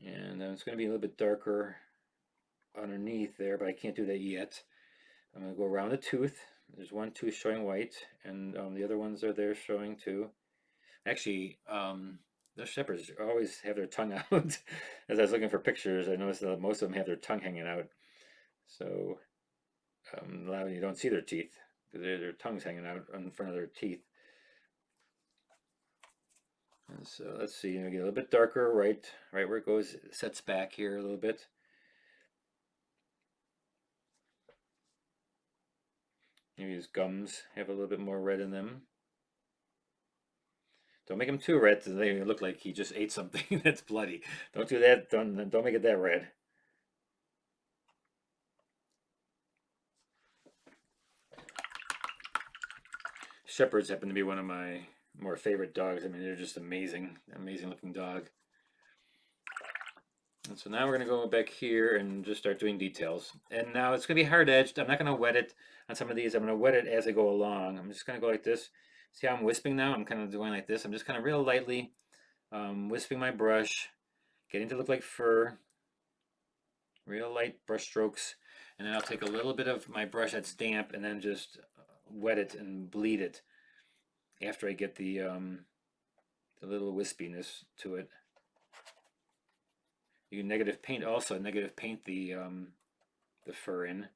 and it's going to be a little bit darker underneath there, but I can't do that yet. I'm going to go around the tooth. There's one tooth showing white, and the other ones are there showing too. Actually, those shepherds always have their tongue out. As I was looking for pictures, I noticed that most of them have their tongue hanging out. So you don't see their teeth because their tongue's hanging out in front of their teeth. And so let's see, get a little bit darker, right where it goes, it sets back here a little bit. Maybe his gums have a little bit more red in them. Don't make him too red so they look like he just ate something that's bloody. Don't do that. Don't make it that red. Shepherds happen to be one of my more favorite dogs. I mean, they're just amazing looking dog. And so now we're going to go back here and just start doing details. And now it's going to be hard edged. I'm not going to wet it on some of these. I'm going to wet it as I go along. I'm just going to go like this. See how I'm wisping now? I'm kind of doing like this. I'm just kind of real lightly wisping my brush, getting to look like fur. Real light brush strokes. And then I'll take a little bit of my brush that's damp and then just wet it and bleed it after I get the little wispiness to it. You can negative paint also. Negative paint the fur in.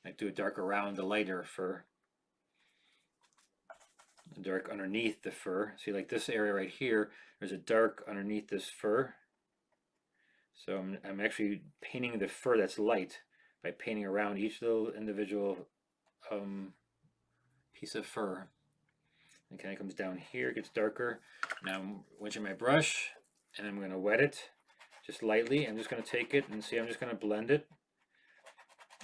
I do a dark around the lighter fur. A dark underneath the fur. See, like this area right here, there's a dark underneath this fur. So I'm actually painting the fur that's light by painting around each little individual piece of fur. It kind of comes down here, gets darker. Now I'm winching my brush and I'm going to wet it just lightly. I'm just going to take it and see, I'm just going to blend it.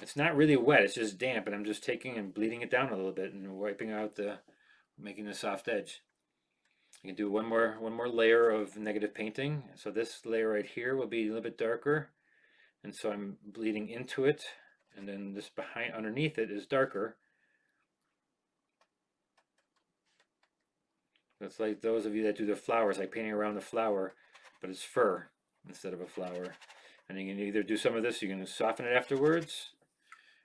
It's not really wet, it's just damp, and I'm just taking and bleeding it down a little bit and wiping out making the soft edge. You can do one more layer of negative painting. So this layer right here will be a little bit darker, and so I'm bleeding into it, and then this underneath it is darker. It's like those of you that do the flowers, like painting around the flower, but it's fur instead of a flower. And you can either do some of this, you can soften it afterwards.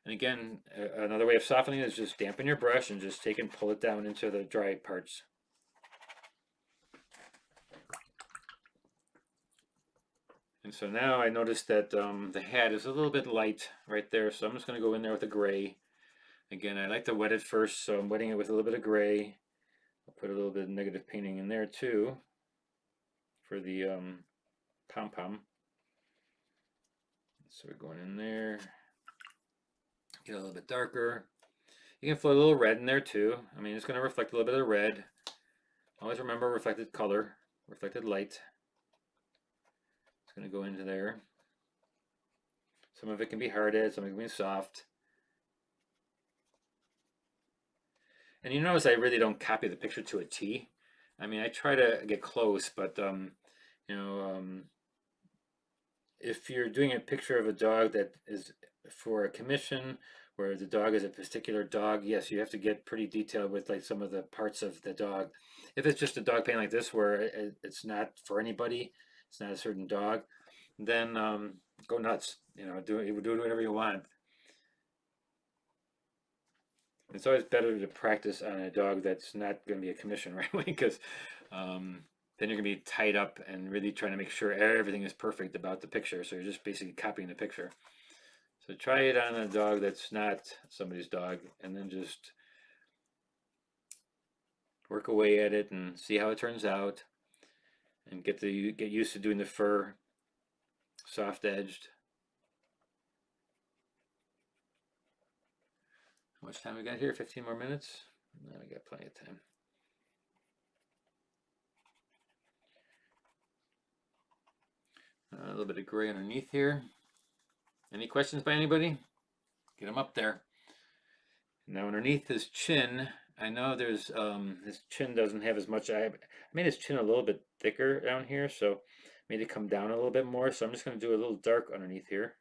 And again, another way of softening is just dampen your brush and just take and pull it down into the dry parts. And so now I noticed that the hat is a little bit light right there, so I'm just going to go in there with a gray. Again, I like to wet it first, so I'm wetting it with a little bit of gray. I'll put a little bit of negative painting in there too for the pom-pom. So we're going in there, get a little bit darker. You can float a little red in there too. I mean, it's going to reflect a little bit of red. Always remember reflected color, reflected light. It's going to go into there. Some of it can be hard edged, some of it can be soft. And you notice I really don't copy the picture to a T. I mean, I try to get close, but if you're doing a picture of a dog that is for a commission where the dog is a particular dog, yes, you have to get pretty detailed with like some of the parts of the dog. If it's just a dog painting like this where it's not for anybody, it's not a certain dog, then go nuts. Do whatever you want. It's always better to practice on a dog that's not going to be a commission right away, because then you're going to be tied up and really trying to make sure everything is perfect about the picture. So you're just basically copying the picture. So try it on a dog that's not somebody's dog, and then just work away at it and see how it turns out, and get used to doing the fur soft edged. How much time we got here? 15 more minutes? No, we got plenty of time. A little bit of gray underneath here. Any questions by anybody? Get them up there. Now underneath his chin, I know there's his chin doesn't have as much. I made his chin a little bit thicker down here, so made it come down a little bit more. So I'm just going to do a little dark underneath here.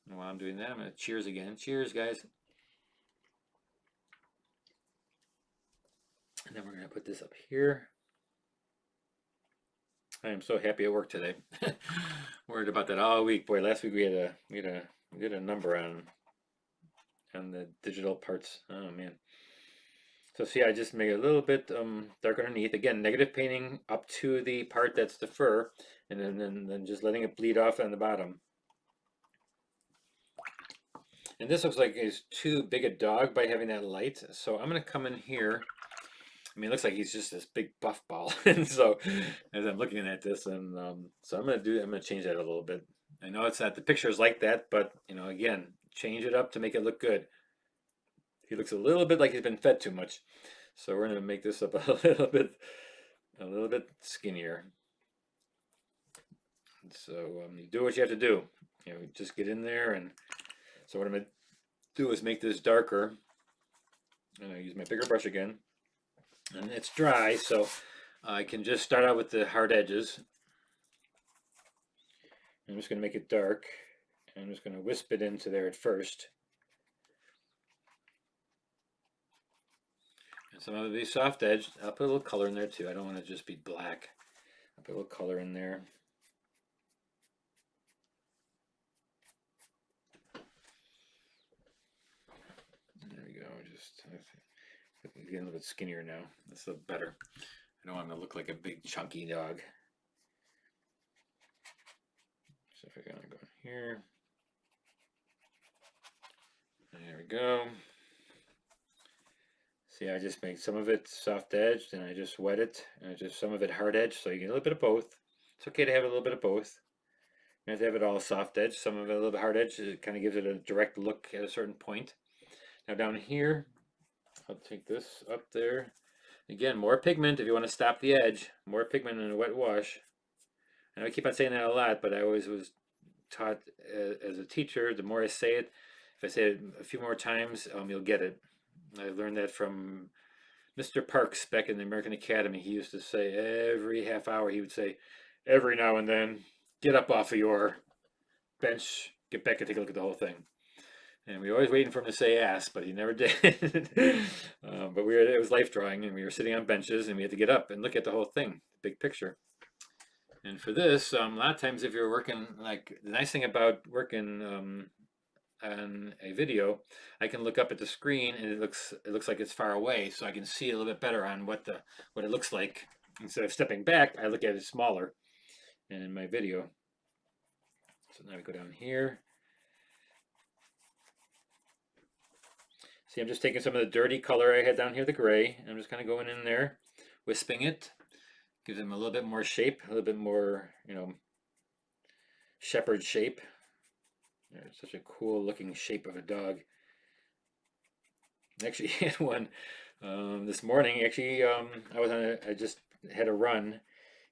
And while I'm doing that, I'm going to cheers again. Cheers, guys. And then we're going to put this up here. I am so happy at work today. Worried about that all week. Boy, last week we had a number on the digital parts. Oh man. So see, I just make it a little bit dark underneath. Again, negative painting up to the part that's the fur, and then just letting it bleed off on the bottom. And this looks like he's too big a dog by having that light. So I'm gonna come in here. I mean, it looks like he's just this big buff ball. And so as I'm looking at this, and so I'm gonna change that a little bit. I know it's not the picture is like that, but you know, again, change it up to make it look good. He looks a little bit like he's been fed too much. So we're gonna make this up a little bit skinnier. So you do what you have to do. You know, just get in there, and so what I'm gonna do is make this darker. And I use my bigger brush again, and it's dry, so I can just start out with the hard edges. I'm just gonna make it dark. And I'm just gonna wisp it into there at first. And some of it will be soft edged. I'll put a little color in there too. I don't want to just be black. I'll put a little color in there. There we go. Just getting a little bit skinnier now. That's a little better. I don't want to look like a big chunky dog. So if I gotta go in here. There we go. See, I just make some of it soft edged and I just wet it, and just some of it hard edged, so you get a little bit of both. It's okay to have a little bit of both. You have to have it all soft edged, some of it a little bit hard edged. It kind of gives it a direct look at a certain point. Now down here, I'll take this up there. Again, more pigment if you want to stop the edge. More pigment in a wet wash. And I keep on saying that a lot, but I always was taught as a teacher, the more I say it, if I say it a few more times, you'll get it. I learned that from Mr. Parks back in the American Academy. He used to say every half hour, he would say, every now and then, get up off of your bench, get back and take a look at the whole thing. And we were always waiting for him to say ass, but he never did. But it was life drawing, and we were sitting on benches, and we had to get up and look at the whole thing, the big picture. And for this, a lot of times if you're working, like the nice thing about working on a video, I can look up at the screen and it looks like it's far away, so I can see a little bit better on what it looks like. Instead of stepping back, I look at it smaller. And in my video, so now we go down here. See, I'm just taking some of the dirty color I had down here, the gray, and I'm just kind of going in there, wisping it. Gives them a little bit more shape, a little bit more, you know, shepherd shape. It's such a cool looking shape of a dog. I actually had one this morning. Actually, I just had a run,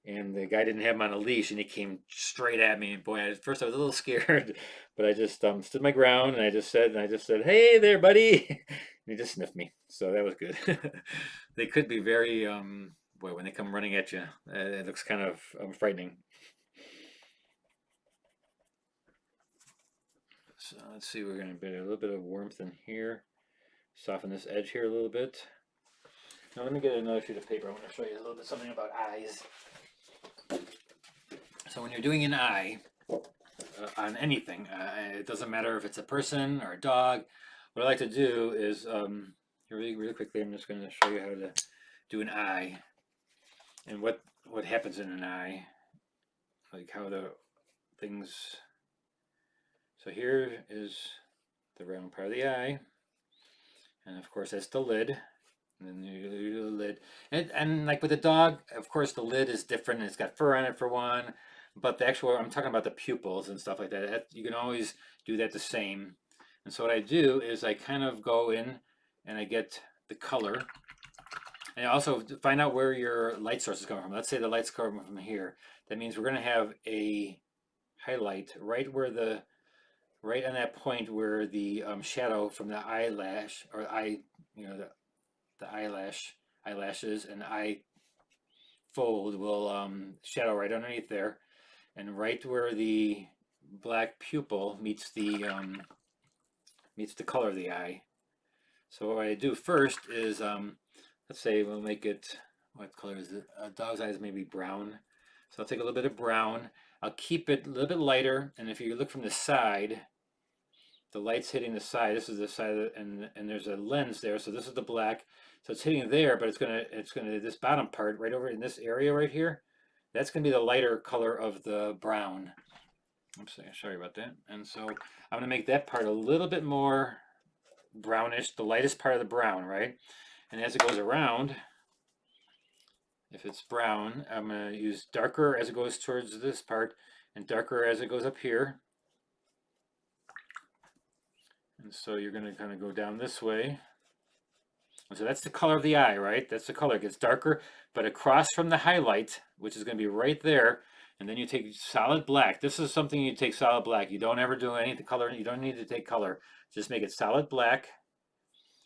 and the guy didn't have him on a leash, and he came straight at me. Boy, at first I was a little scared, but I just stood my ground, and I just said, "Hey there, buddy," and he just sniffed me. So that was good. They could be very boy, when they come running at you, it looks kind of frightening. So let's see, we're going to put a little bit of warmth in here. Soften this edge here a little bit. Now let me get another sheet of paper. I want to show you a little bit something about eyes. So when you're doing an eye on anything, it doesn't matter if it's a person or a dog. What I like to do is, really quickly, I'm just going to show you how to do an eye. And what happens in an eye, like how the things. So here is the round part of the eye, and of course that's the lid. And then you do the lid, and like with the dog, of course the lid is different. It's got fur on it for one, but the actual, I'm talking about the pupils and stuff like that. You can always do that the same. And so what I do is I kind of go in and I get the color. And also find out where your light source is coming from. Let's say the light's coming from here. That means we're going to have a highlight right on that point where the shadow from the eyelash or eye, the eyelashes and eye fold will shadow right underneath there, and right where the black pupil meets the color of the eye. So what I do first is let's say we'll make it, what color is it? A dog's eyes maybe brown. So I'll take a little bit of brown. I'll keep it a little bit lighter, and if you look from the side, the light's hitting the side. This is the side, and there's a lens there. So this is the black. So it's hitting there, but it's gonna this bottom part right over in this area right here. That's gonna be the lighter color of the brown. Oops, sorry about that. And so I'm going to make that part a little bit more brownish, the lightest part of the brown, right? And as it goes around, if it's brown, I'm going to use darker as it goes towards this part and darker as it goes up here. And so you're going to kind of go down this way. So that's the color of the eye, right? That's the color. It gets darker, but across from the highlight, which is going to be right there, and then you take solid black. This is something you take solid black. You don't ever do any of the color. You don't need to take color. Just make it solid black.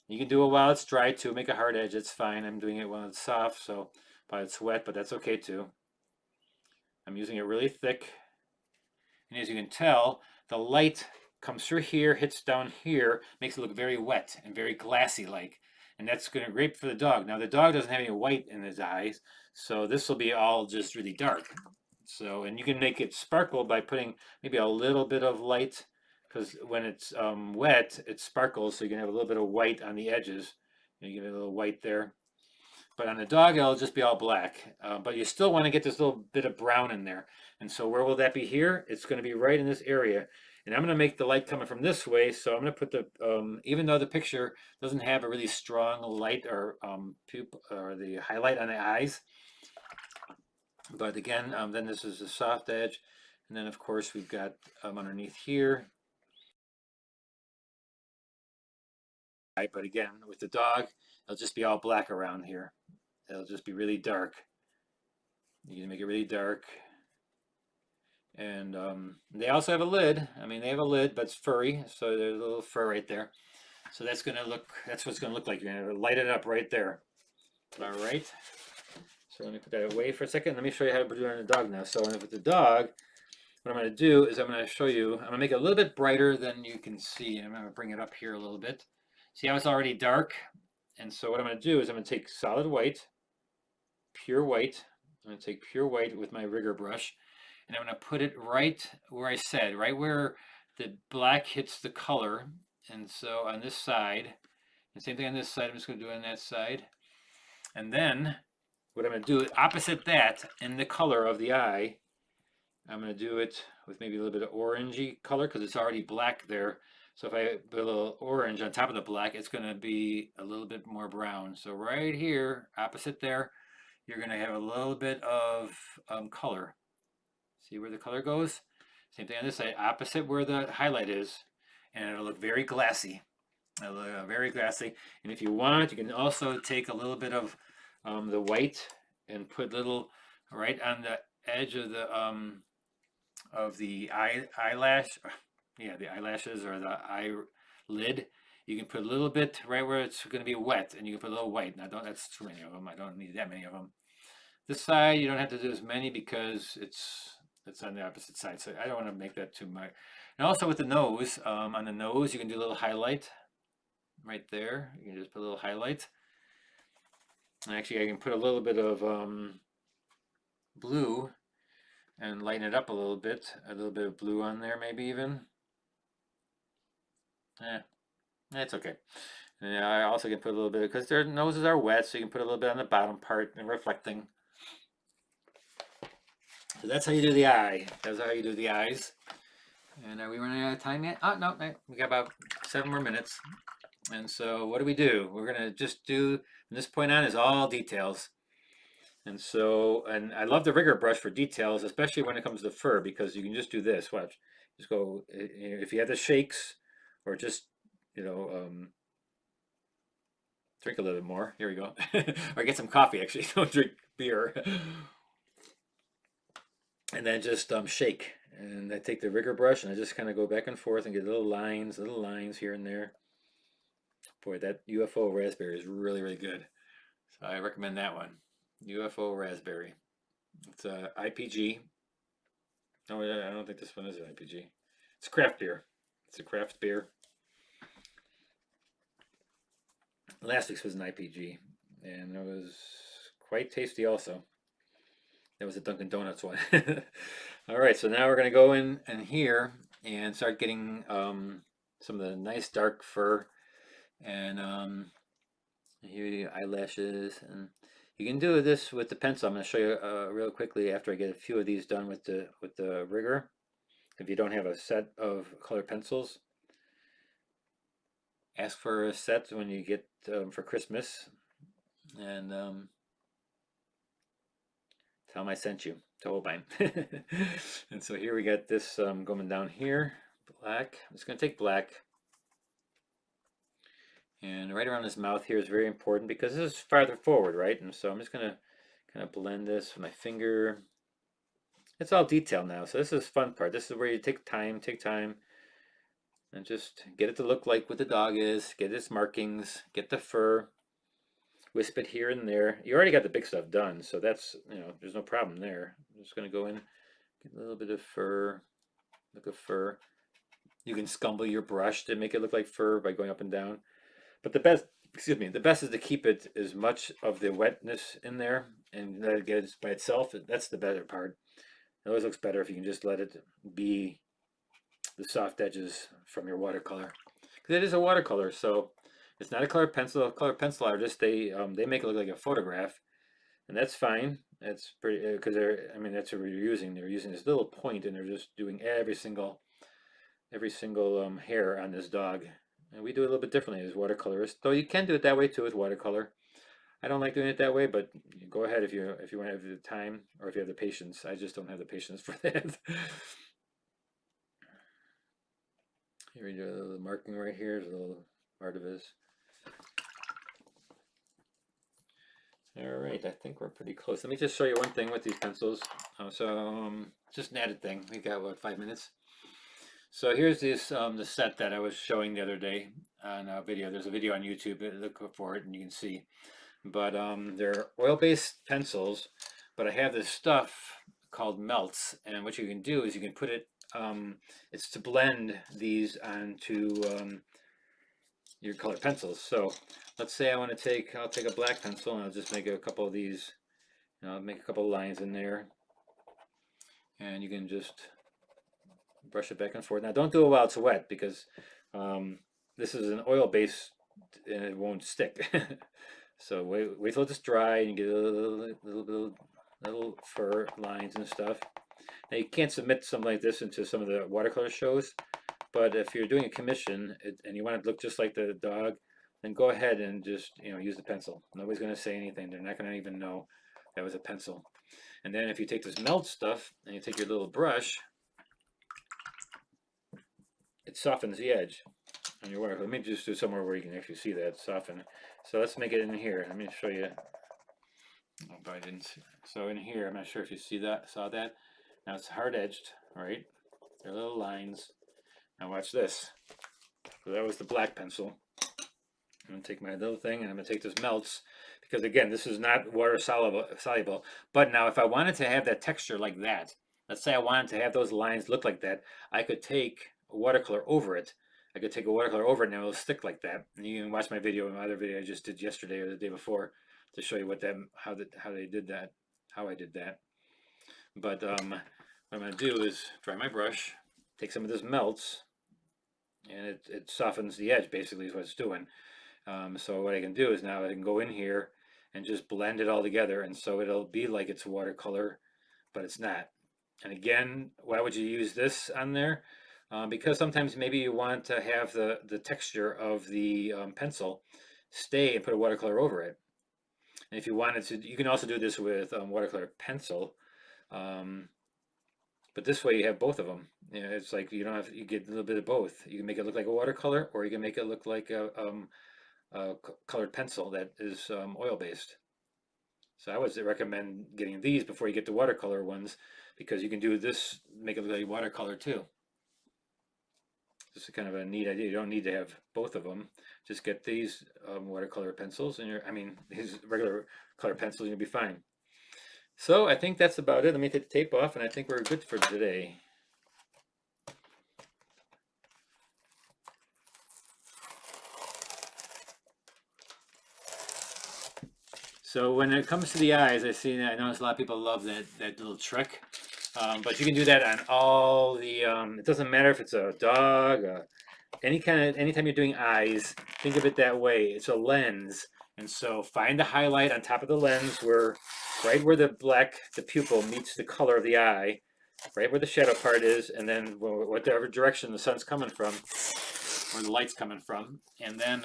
You can do it while it's dry too. Make a hard edge. It's fine. I'm doing it while it's soft, so while it's wet, but that's okay too. I'm using it really thick. And as you can tell, the light comes through here, hits down here, makes it look very wet and very glassy like. And that's going to be great for the dog. Now the dog doesn't have any white in his eyes, so this will be all just really dark. So, and you can make it sparkle by putting maybe a little bit of light, because when it's wet, it sparkles, so you can have a little bit of white on the edges. You get a little white there. But on the dog, it'll just be all black. But you still want to get this little bit of brown in there. And so where will that be here? It's going to be right in this area. And I'm going to make the light coming from this way. So I'm going to put the, even though the picture doesn't have a really strong light or pupil or the highlight on the eyes. But again, then this is a soft edge. And then of course we've got underneath here. But again, with the dog, it'll just be all black around here. It'll just be really dark. You can make it really dark. And they also have a lid. I mean, they have a lid, but it's furry, so there's a little fur right there. So that's gonna look, that's what it's gonna look like. You're gonna light it up right there. All right. So let me put that away for a second. Let me show you how to do it on the dog now. So with the dog, what I'm gonna do is I'm gonna show you, I'm gonna make it a little bit brighter than you can see. I'm gonna bring it up here a little bit. See how it's already dark? And so what I'm gonna do is I'm gonna take solid white, pure white. I'm gonna take pure white with my rigger brush, and I'm going to put it right where I said, right where the black hits the color. And so on this side, and same thing on this side, I'm just going to do it on that side. And then what I'm going to do opposite that in the color of the eye, I'm going to do it with maybe a little bit of orangey color because it's already black there. So if I put a little orange on top of the black, it's going to be a little bit more brown. So right here, opposite there, you're going to have a little bit of color. See where the color goes? Same thing on this side, opposite where the highlight is, and it'll look very glassy. It'll look very glassy. And if you want, you can also take a little bit of the white and put little right on the edge of the eyelash. Yeah, the eyelashes or the eyelid. You can put a little bit right where it's going to be wet, and you can put a little white. Now, that's too many of them. I don't need that many of them. This side, you don't have to do as many because it's on the opposite side, so I don't want to make that too much. And also with the nose, on the nose, you can do a little highlight right there. You can just put a little highlight. And actually, I can put a little bit of blue and lighten it up a little bit of blue on there, maybe even. That's okay. And I also can put a little bit, because their noses are wet, so you can put a little bit on the bottom part and reflecting. So that's how you do the eye. That's how you do the eyes. And are we running out of time yet? Oh, no, we got about 7 more minutes. And so what do? We're going to just do, from this point on, is all details. And so, and I love the rigger brush for details, especially when it comes to fur, because you can just do this. Watch. Just go, if you have the shakes, or just, drink a little bit more. Here we go. Or get some coffee, actually. Don't drink beer. And then just shake. And I take the rigger brush and I just kind of go back and forth and get little lines here and there. Boy, that UFO raspberry is really, really good. So I recommend that one. UFO raspberry. It's a IPG. No, I don't think this one is an IPG. It's craft beer. It's a craft beer. Last week's was an IPG, and it was quite tasty also. That was a Dunkin' Donuts one. All right, so now we're going to go in here and start getting some of the nice dark fur, and here the eyelashes. And you can do this with the pencil. I'm going to show you real quickly after I get a few of these done with the rigger. If you don't have a set of colored pencils, ask for a set when you get for Christmas, and tell them I sent you to Holbein. And so here we got this going down here, black. I'm just going to take black. And right around his mouth here is very important because this is farther forward, right? And so I'm just going to kind of blend this with my finger. It's all detail now, so this is the fun part. This is where you take time, and just get it to look like what the dog is, get its markings, get the fur, wisp it here and there. You already got the big stuff done, so that's, there's no problem there. I'm just going to go in, get a little bit of fur, look of fur. You can scumble your brush to make it look like fur by going up and down. But the best, excuse me, the best is to keep it as much of the wetness in there and let it get by itself. That's the better part. It always looks better if you can just let it be the soft edges from your watercolor. Because it is a watercolor, so it's not a colored pencil. A colored pencil artist, they make it look like a photograph, and that's fine. That's pretty because I mean, that's what we're using. They're using this little point, and they're just doing every single hair on this dog. And we do it a little bit differently as watercolorists, though you can do it that way too with watercolor. I don't like doing it that way, but go ahead if you want to have the time or if you have the patience. I just don't have the patience for that. Here we do a little marking right here. There's a little part of his. All right, I think we're pretty close. Let me just show you one thing with these pencils. Just an added thing. We got what, 5 minutes? So here's this the set that I was showing the other day on a video. There's a video on YouTube. Look for it and you can see. But they're oil-based pencils, but I have this stuff called melts, and what you can do is you can put it, it's to blend these onto your colored pencils. So let's say I want to I'll take a black pencil and I'll just make a couple of these, I'll make a couple of lines in there, and you can just brush it back and forth. Now don't do it while it's wet because this is an oil-based and it won't stick. So wait till it's dry and you get a little fur lines and stuff. Now you can't submit something like this into some of the watercolor shows, but if you're doing a commission and you want it to look just like the dog, then go ahead and just use the pencil. Nobody's going to say anything. They're not going to even know that was a pencil. And then if you take this melt stuff and you take your little brush, it softens the edge on your watercolor. Let me just do somewhere where you can actually see that soften. So let's make it in here. Let me show you. Oh, but I didn't see. So in here, I'm not sure if you saw that. Now it's hard edged, right? There are little lines. Now watch this. So that was the black pencil. I'm gonna take my little thing and I'm gonna take this melts because again, this is not water soluble. But now if I wanted to have that texture like that, let's say I wanted to have those lines look like that, I could take a watercolor over it. I could take a watercolor over it and it will stick like that. And you can watch my video, my other video I just did yesterday or the day before to show you how they did that, how I did that. But what I'm gonna do is dry my brush, take some of this melts, and it softens the edge basically is what it's doing. So what I can do is now I can go in here and just blend it all together, and so it'll be like it's watercolor, but it's not. And again, why would you use this on there? Because sometimes maybe you want to have the texture of the pencil stay and put a watercolor over it. And if you wanted to, you can also do this with watercolor pencil. But this way you have both of them. It's like you get a little bit of both. You can make it look like a watercolor, or you can make it look like a colored pencil that is oil-based. So I would recommend getting these before you get the watercolor ones, because you can do this, make it look like watercolor too. This is kind of a neat idea. You don't need to have both of them. Just get these watercolor pencils, and these regular color pencils, and you'll be fine. So I think that's about it. Let me take the tape off, and I think we're good for today. So when it comes to the eyes, I notice a lot of people love that little trick. But you can do that on all the, it doesn't matter if it's a dog, anytime you're doing eyes, think of it that way. It's a lens. And so find the highlight on top of the lens right where the pupil meets the color of the eye. right where the shadow part is, and then whatever direction the sun's coming from, or the light's coming from, and then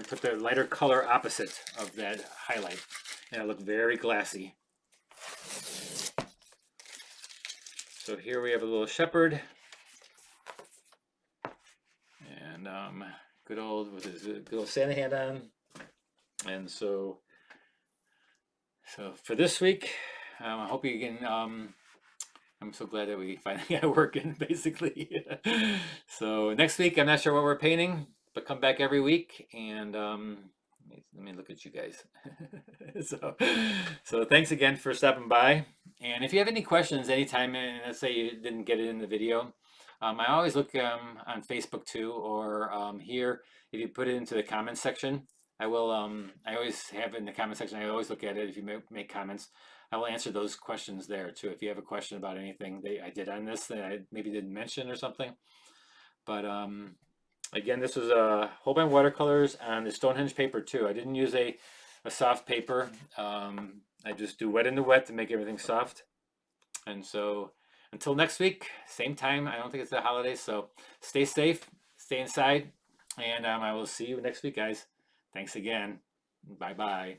put the lighter color opposite of that highlight, and it'll look very glassy. So here we have a little shepherd, and good old with his good old Santa hat on. And so for this week, I hope you can. I'm so glad that we finally got it working, basically. So next week, I'm not sure what we're painting, but come back every week, and let me look at you guys. So thanks again for stopping by. And if you have any questions anytime, and let's say you didn't get it in the video, I always look on Facebook too, or here, if you put it into the comments section, I will. I always have it in the comment section. I always look at it if you make comments. I will answer those questions there too. If you have a question about anything I did on this that I maybe didn't mention or something. But again, this was a Holbein watercolors on the Stonehenge paper too. I didn't use a soft paper. I just do wet in the wet to make everything soft. And so until next week, same time. I don't think it's the holidays, so stay safe, stay inside, and I will see you next week, guys. Thanks again. Bye-bye.